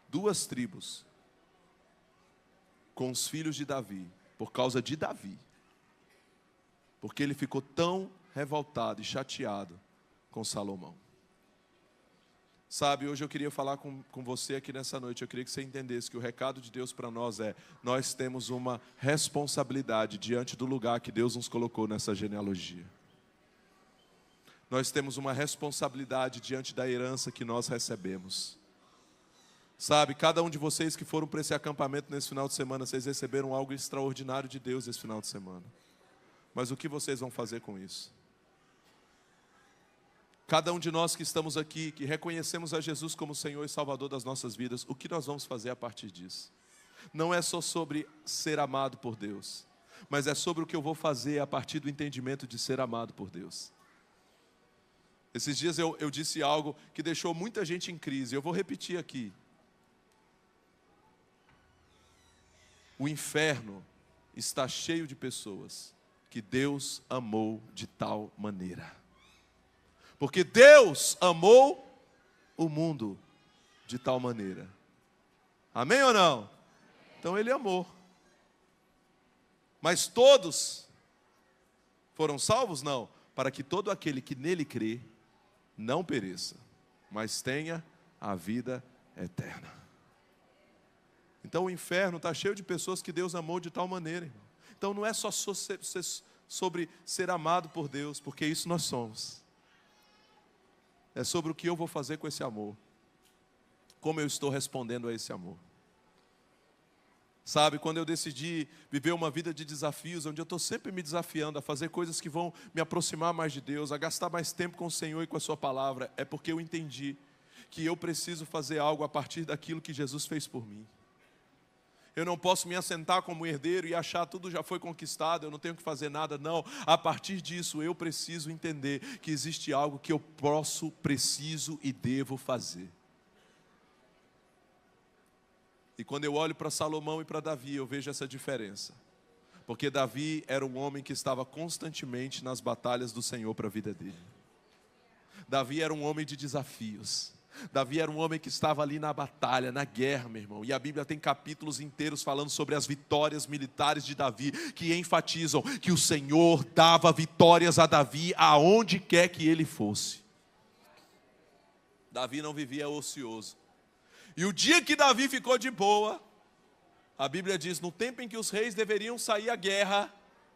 2 tribos com os filhos de Davi, por causa de Davi. Porque ele ficou tão revoltado e chateado com Salomão. Sabe, hoje eu queria falar com você aqui nessa noite. Eu queria que você entendesse que o recado de Deus para nós é: nós temos uma responsabilidade diante do lugar que Deus nos colocou nessa genealogia. Nós temos uma responsabilidade diante da herança que nós recebemos. Sabe, cada um de vocês que foram para esse acampamento nesse final de semana, vocês receberam algo extraordinário de Deus esse final de semana. Mas o que vocês vão fazer com isso? Cada um de nós que estamos aqui, que reconhecemos a Jesus como Senhor e Salvador das nossas vidas, o que nós vamos fazer a partir disso? Não é só sobre ser amado por Deus, mas é sobre o que eu vou fazer a partir do entendimento de ser amado por Deus. Esses dias eu disse algo que deixou muita gente em crise. Eu vou repetir aqui. O inferno está cheio de pessoas que Deus amou de tal maneira. Porque Deus amou o mundo de tal maneira. Amém ou não? Então Ele amou. Mas todos foram salvos? Não. Para que todo aquele que nele crê não pereça, mas tenha a vida eterna. Então o inferno está cheio de pessoas que Deus amou de tal maneira, irmão. Então não é só sobre ser amado por Deus, porque isso nós somos. É sobre o que eu vou fazer com esse amor. Como eu estou respondendo a esse amor. Sabe, quando eu decidi viver uma vida de desafios, onde eu estou sempre me desafiando a fazer coisas que vão me aproximar mais de Deus, a gastar mais tempo com o Senhor e com a sua palavra, é porque eu entendi que eu preciso fazer algo a partir daquilo que Jesus fez por mim. Eu não posso me assentar como herdeiro e achar tudo já foi conquistado, eu não tenho que fazer nada, não. A partir disso eu preciso entender que existe algo que eu posso, preciso e devo fazer. E quando eu olho para Salomão e para Davi, eu vejo essa diferença. Porque Davi era um homem que estava constantemente nas batalhas do Senhor para a vida dele. Davi era um homem de desafios. Davi era um homem que estava ali na batalha, na guerra, meu irmão. E a Bíblia tem capítulos inteiros falando sobre as vitórias militares de Davi, que enfatizam que o Senhor dava vitórias a Davi aonde quer que ele fosse. Davi não vivia ocioso. E o dia que Davi ficou de boa, a Bíblia diz, no tempo em que os reis deveriam sair à guerra,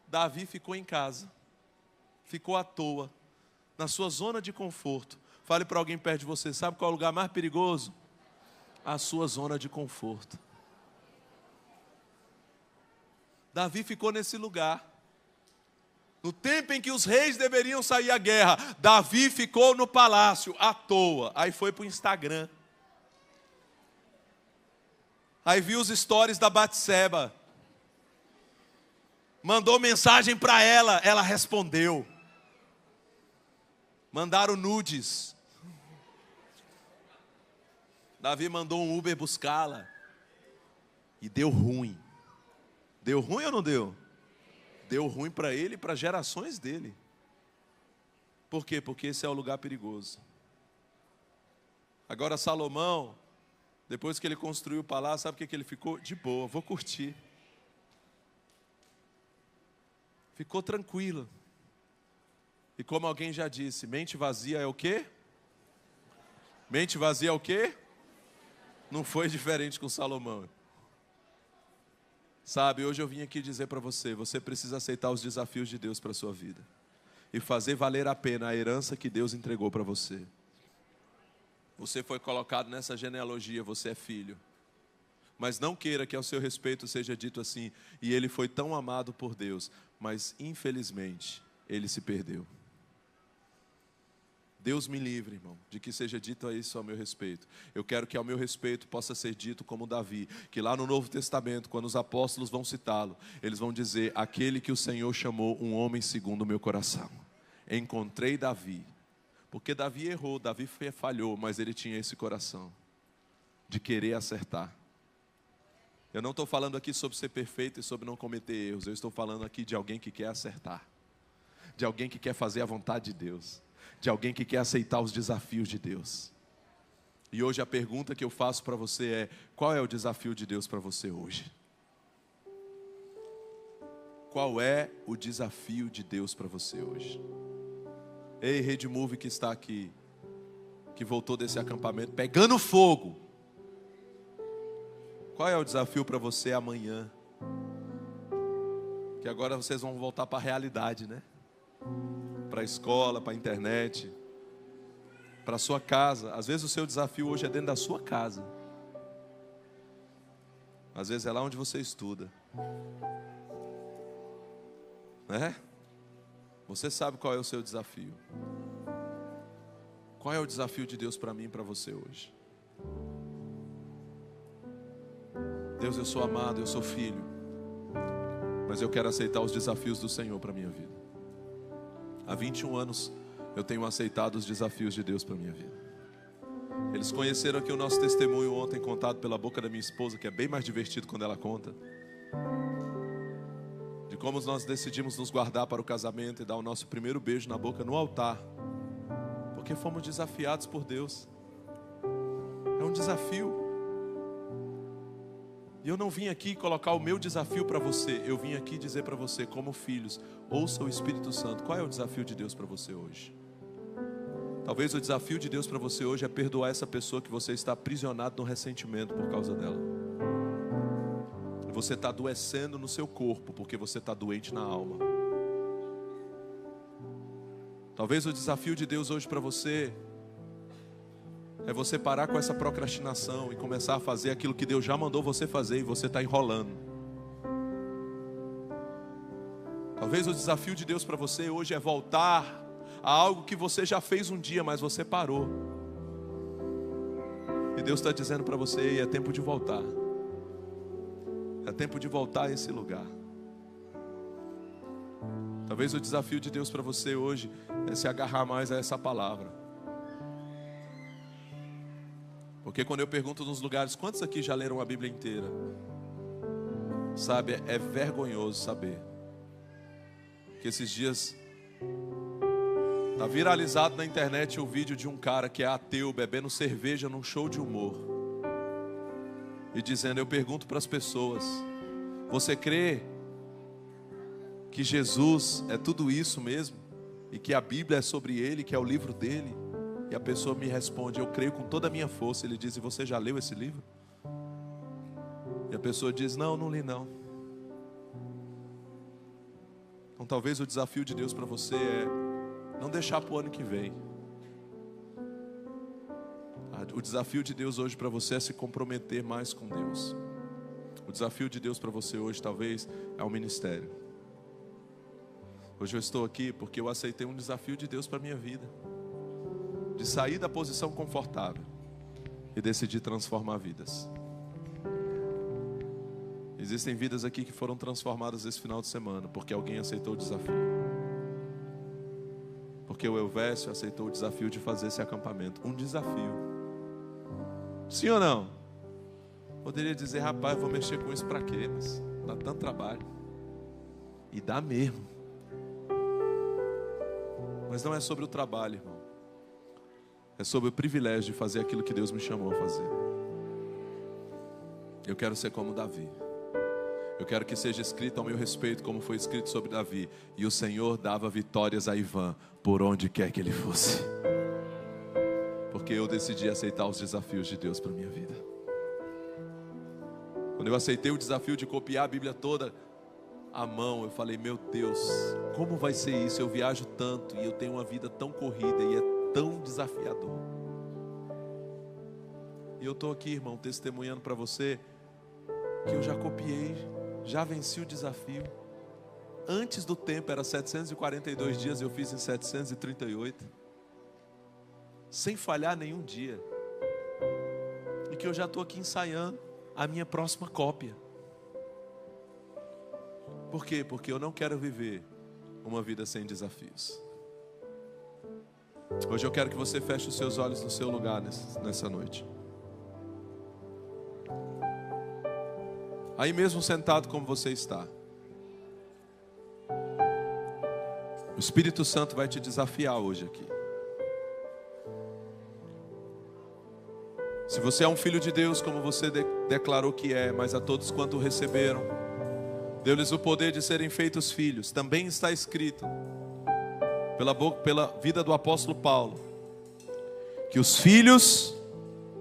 Davi ficou em casa, ficou à toa, na sua zona de conforto. Fale para alguém perto de você, sabe qual é o lugar mais perigoso? A sua zona de conforto. Davi ficou nesse lugar. No tempo em que os reis deveriam sair à guerra, Davi ficou no palácio, à toa. Aí foi para o Instagram. Aí viu os stories da Batseba. Mandou mensagem para ela, ela respondeu. Mandaram nudes. Davi mandou um Uber buscá-la. E deu ruim. Deu ruim ou não deu? Deu ruim para ele e para gerações dele. Por quê? Porque esse é o lugar perigoso. Agora Salomão, depois que ele construiu o palácio, sabe o que ele ficou? De boa, vou curtir. Ficou tranquilo. E como alguém já disse, mente vazia é o quê? Mente vazia é o quê? Não foi diferente com Salomão. Sabe, hoje eu vim aqui dizer para você, você precisa aceitar os desafios de Deus para a sua vida. E fazer valer a pena a herança que Deus entregou para você. Você foi colocado nessa genealogia, você é filho. Mas não queira que ao seu respeito seja dito assim, e ele foi tão amado por Deus, mas infelizmente ele se perdeu. Deus me livre, irmão, de que seja dito isso ao meu respeito. Eu quero que ao meu respeito possa ser dito como Davi, que lá no Novo Testamento, quando os apóstolos vão citá-lo, eles vão dizer, aquele que o Senhor chamou um homem segundo o meu coração. Encontrei Davi, porque Davi errou, Davi falhou, mas ele tinha esse coração de querer acertar. Eu não estou falando aqui sobre ser perfeito e sobre não cometer erros, eu estou falando aqui de alguém que quer acertar, de alguém que quer fazer a vontade de Deus, de alguém que quer aceitar os desafios de Deus. E hoje a pergunta que eu faço para você é, qual é o desafio de Deus para você hoje? Qual é o desafio de Deus para você hoje? Ei, Rede Move que está aqui, que voltou desse acampamento pegando fogo. Qual é o desafio para você amanhã? Que agora vocês vão voltar para a realidade, né? Para a escola, para a internet, para a sua casa. Às vezes o seu desafio hoje é dentro da sua casa. Às vezes é lá onde você estuda. Né? Você sabe qual é o seu desafio. Qual é o desafio de Deus para mim e para você hoje? Deus, eu sou amado, eu sou filho, mas eu quero aceitar os desafios do Senhor para a minha vida. Há 21 anos eu tenho aceitado os desafios de Deus para a minha vida. Eles conheceram aqui o nosso testemunho ontem contado pela boca da minha esposa, que é bem mais divertido quando ela conta. De como nós decidimos nos guardar para o casamento e dar o nosso primeiro beijo na boca no altar. Porque fomos desafiados por Deus. É um desafio. E eu não vim aqui colocar o meu desafio para você. Eu vim aqui dizer para você, como filhos, ouça o Espírito Santo. Qual é o desafio de Deus para você hoje? Talvez o desafio de Deus para você hoje é perdoar essa pessoa que você está aprisionado no ressentimento por causa dela. E você está adoecendo no seu corpo porque você está doente na alma. Talvez o desafio de Deus hoje para você é você parar com essa procrastinação e começar a fazer aquilo que Deus já mandou você fazer e você está enrolando. Talvez o desafio de Deus para você hoje é voltar a algo que você já fez um dia, mas você parou. E Deus está dizendo para você, é tempo de voltar. É tempo de voltar a esse lugar. Talvez o desafio de Deus para você hoje é se agarrar mais a essa palavra. Porque quando eu pergunto nos lugares, quantos aqui já leram a Bíblia inteira? Sabe, é vergonhoso saber que esses dias está viralizado na internet o vídeo de um cara que é ateu bebendo cerveja num show de humor e dizendo, eu pergunto para as pessoas, você crê que Jesus é tudo isso mesmo? E que a Bíblia é sobre ele, que é o livro dele? E a pessoa me responde, eu creio com toda a minha força. Ele diz, e você já leu esse livro? E a pessoa diz, não, não li não. Então talvez o desafio de Deus para você é não deixar para o ano que vem. O desafio de Deus hoje para você é se comprometer mais com Deus. O desafio de Deus para você hoje talvez é o ministério. Hoje eu estou aqui porque eu aceitei um desafio de Deus para a minha vida. De sair da posição confortável e decidir transformar vidas. Existem vidas aqui que foram transformadas esse final de semana porque alguém aceitou o desafio. Porque o Elvésio aceitou o desafio de fazer esse acampamento. Um desafio. Sim ou não? Poderia dizer, rapaz, vou mexer com isso para quê? Mas Dá tanto trabalho. E dá mesmo. Mas não é sobre o trabalho, irmão. É sobre o privilégio de fazer aquilo que Deus me chamou a fazer. Eu quero ser como Davi. Eu quero que seja escrito ao meu respeito como foi escrito sobre Davi. E o Senhor dava vitórias a Ivan por onde quer que ele fosse. Porque eu decidi aceitar os desafios de Deus para a minha vida. Quando eu aceitei o desafio de copiar a Bíblia toda à mão, eu falei, meu Deus, como vai ser isso? Eu viajo tanto e eu tenho uma vida tão corrida e é tão desafiador. E eu estou aqui, irmão, testemunhando para você que eu já copiei, já venci o desafio. Antes do tempo era 742 dias, eu fiz em 738. Sem falhar nenhum dia. E que eu já estou aqui ensaiando a minha próxima cópia. Por quê? Porque eu não quero viver uma vida sem desafios. Hoje eu quero que você feche os seus olhos no seu lugar nessa noite. Aí mesmo sentado como você está. O Espírito Santo vai te desafiar hoje aqui. Se você é um filho de Deus, como você declarou que é, mas a todos quanto o receberam, deu-lhes o poder de serem feitos filhos. Também está escrito, pela vida do apóstolo Paulo, que os filhos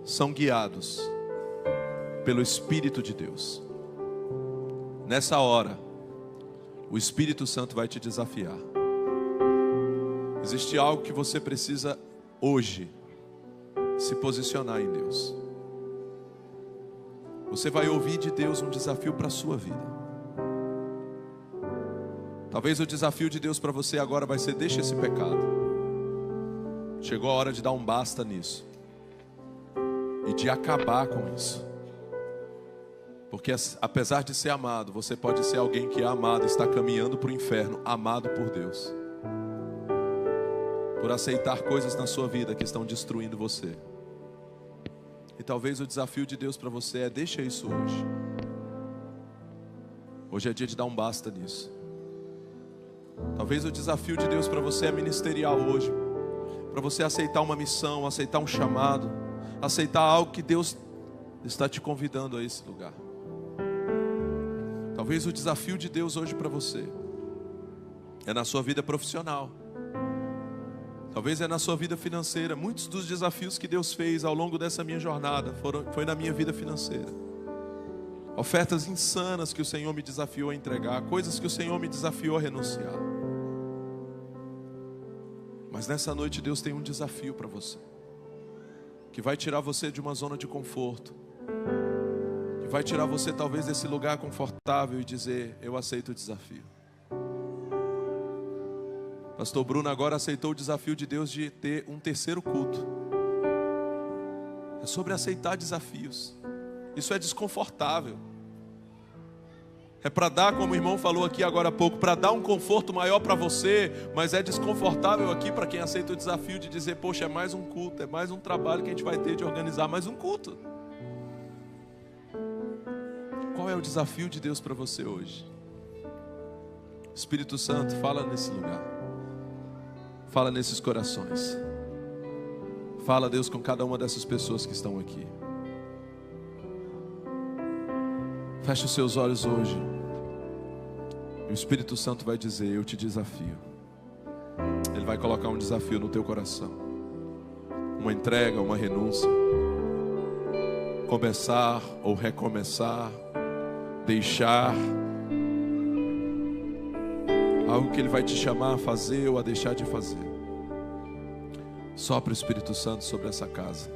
são guiados pelo Espírito de Deus. Nessa hora, o Espírito Santo vai te desafiar. Existe algo que você precisa hoje se posicionar em Deus. Você vai ouvir de Deus um desafio para a sua vida. Talvez o desafio de Deus para você agora vai ser: deixa esse pecado. Chegou a hora de dar um basta nisso e de acabar com isso. Porque apesar de ser amado, você pode ser alguém que é amado, está caminhando para o inferno, amado por Deus, por aceitar coisas na sua vida que estão destruindo você. E talvez o desafio de Deus para você é: deixa isso hoje. Hoje é dia de dar um basta nisso. Talvez o desafio de Deus para você é ministerial hoje, para você aceitar uma missão, aceitar um chamado, aceitar algo que Deus está te convidando a esse lugar. Talvez o desafio de Deus hoje para você é na sua vida profissional. Talvez é na sua vida financeira. Muitos dos desafios que Deus fez ao longo dessa minha jornada foi na minha vida financeira. Ofertas insanas que o Senhor me desafiou a entregar, coisas que o Senhor me desafiou a renunciar. Mas nessa noite Deus tem um desafio para você, que vai tirar você de uma zona de conforto, que vai tirar você talvez desse lugar confortável e dizer: eu aceito o desafio. Pastor Bruno agora aceitou o desafio de Deus de ter um terceiro culto. É sobre aceitar desafios. Isso é desconfortável. É para dar, como o irmão falou aqui agora há pouco, para dar um conforto maior para você, mas é desconfortável aqui para quem aceita o desafio de dizer: poxa, é mais um culto, é mais um trabalho que a gente vai ter de organizar mais um culto. Qual é o desafio de Deus para você hoje? Espírito Santo, fala nesse lugar. Fala nesses corações. Fala, Deus, com cada uma dessas pessoas que estão aqui. Feche os seus olhos hoje. E o Espírito Santo vai dizer: eu te desafio. Ele vai colocar um desafio no teu coração. Uma entrega, uma renúncia. Começar ou recomeçar. Deixar. Algo que Ele vai te chamar a fazer ou a deixar de fazer. Sopra o Espírito Santo sobre essa casa.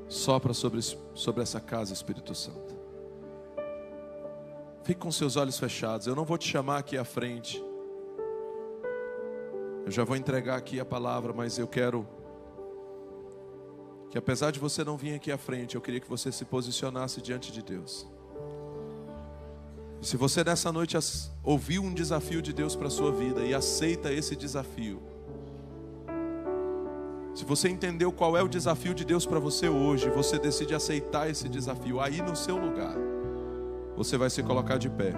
Sopra sobre essa casa, Espírito Santo. Fique com seus olhos fechados. Eu não vou te chamar aqui à frente. Eu já vou entregar aqui a palavra, mas eu quero que, apesar de você não vir aqui à frente, eu queria que você se posicionasse diante de Deus. E se você nessa noite ouviu um desafio de Deus para a sua vida e aceita esse desafio, se você entendeu qual é o desafio de Deus para você hoje, você decide aceitar esse desafio aí no seu lugar, você vai se colocar de pé.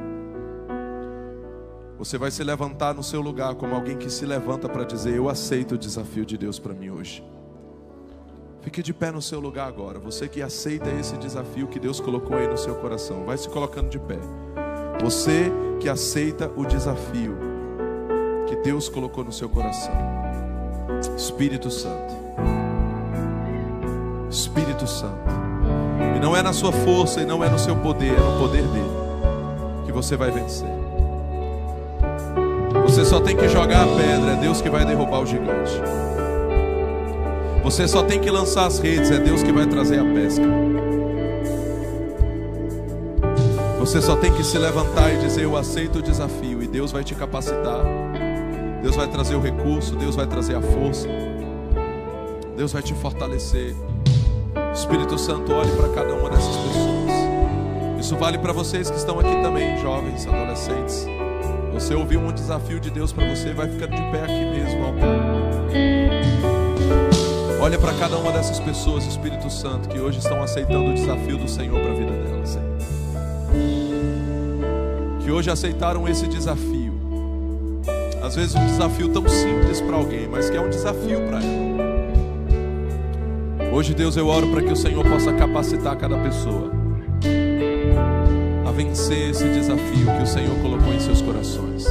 Você vai se levantar no seu lugar como alguém que se levanta para dizer: eu aceito o desafio de Deus para mim hoje. Fique de pé no seu lugar agora. Você que aceita esse desafio que Deus colocou aí no seu coração, vai se colocando de pé. Você que aceita o desafio que Deus colocou no seu coração. Espírito Santo. Espírito Santo. E não é na sua força e não é no seu poder, é no poder dele que você vai vencer. Você só tem que jogar a pedra, é Deus que vai derrubar o gigante. Você só tem que lançar as redes, é Deus que vai trazer a pesca. Você só tem que se levantar e dizer: eu aceito o desafio, e Deus vai te capacitar. Deus vai trazer o recurso, Deus vai trazer a força, Deus vai te fortalecer. Espírito Santo, olhe para cada uma dessas pessoas. Isso vale para vocês que estão aqui também, jovens, adolescentes. Você ouviu um desafio de Deus para você, vai ficando de pé aqui mesmo ao altar. Olha para cada uma dessas pessoas, Espírito Santo, que hoje estão aceitando o desafio do Senhor para a vida delas. Que hoje aceitaram esse desafio. Às vezes um desafio tão simples para alguém, mas que é um desafio para ela. Hoje, Deus, eu oro para que o Senhor possa capacitar cada pessoa a vencer esse desafio que o Senhor colocou em seus corações.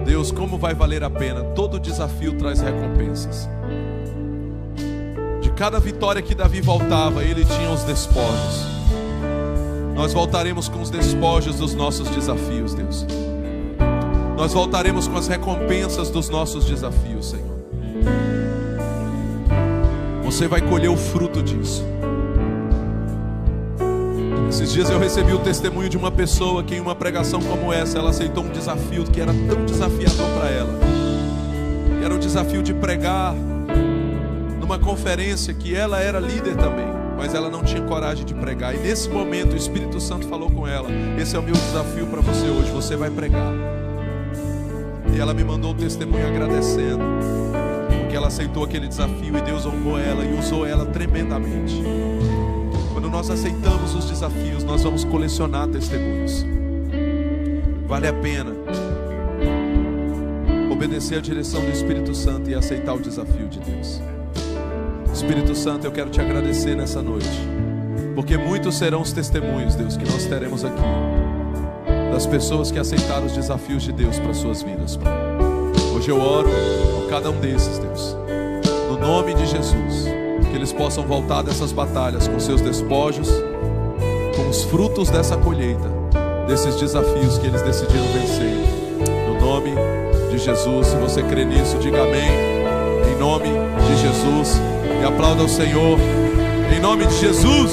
Deus, como vai valer a pena? Todo desafio traz recompensas. De cada vitória que Davi voltava, ele tinha os despojos. Nós voltaremos com os despojos dos nossos desafios, Deus. Nós voltaremos com as recompensas dos nossos desafios, Senhor. Você vai colher o fruto disso. Esses dias eu recebi o testemunho de uma pessoa que em uma pregação como essa, ela aceitou um desafio que era tão desafiador para ela. Era o desafio de pregar numa conferência que ela era líder também, mas ela não tinha coragem de pregar. E nesse momento o Espírito Santo falou com ela: esse é o meu desafio para você hoje, você vai pregar. E ela me mandou o testemunho agradecendo, porque ela aceitou aquele desafio e Deus honrou ela e usou ela tremendamente. Quando nós aceitamos os desafios, nós vamos colecionar testemunhos. Vale a pena obedecer a direção do Espírito Santo e aceitar o desafio de Deus. Espírito Santo, eu quero te agradecer nessa noite, porque muitos serão os testemunhos, Deus, que nós teremos aqui, das pessoas que aceitaram os desafios de Deus para suas vidas, Pai. Hoje eu oro por cada um desses, Deus, no nome de Jesus, que eles possam voltar dessas batalhas com seus despojos, com os frutos dessa colheita, desses desafios que eles decidiram vencer, no nome de Jesus. Se você crê nisso, diga amém, em nome de Jesus, e aplauda o Senhor, em nome de Jesus.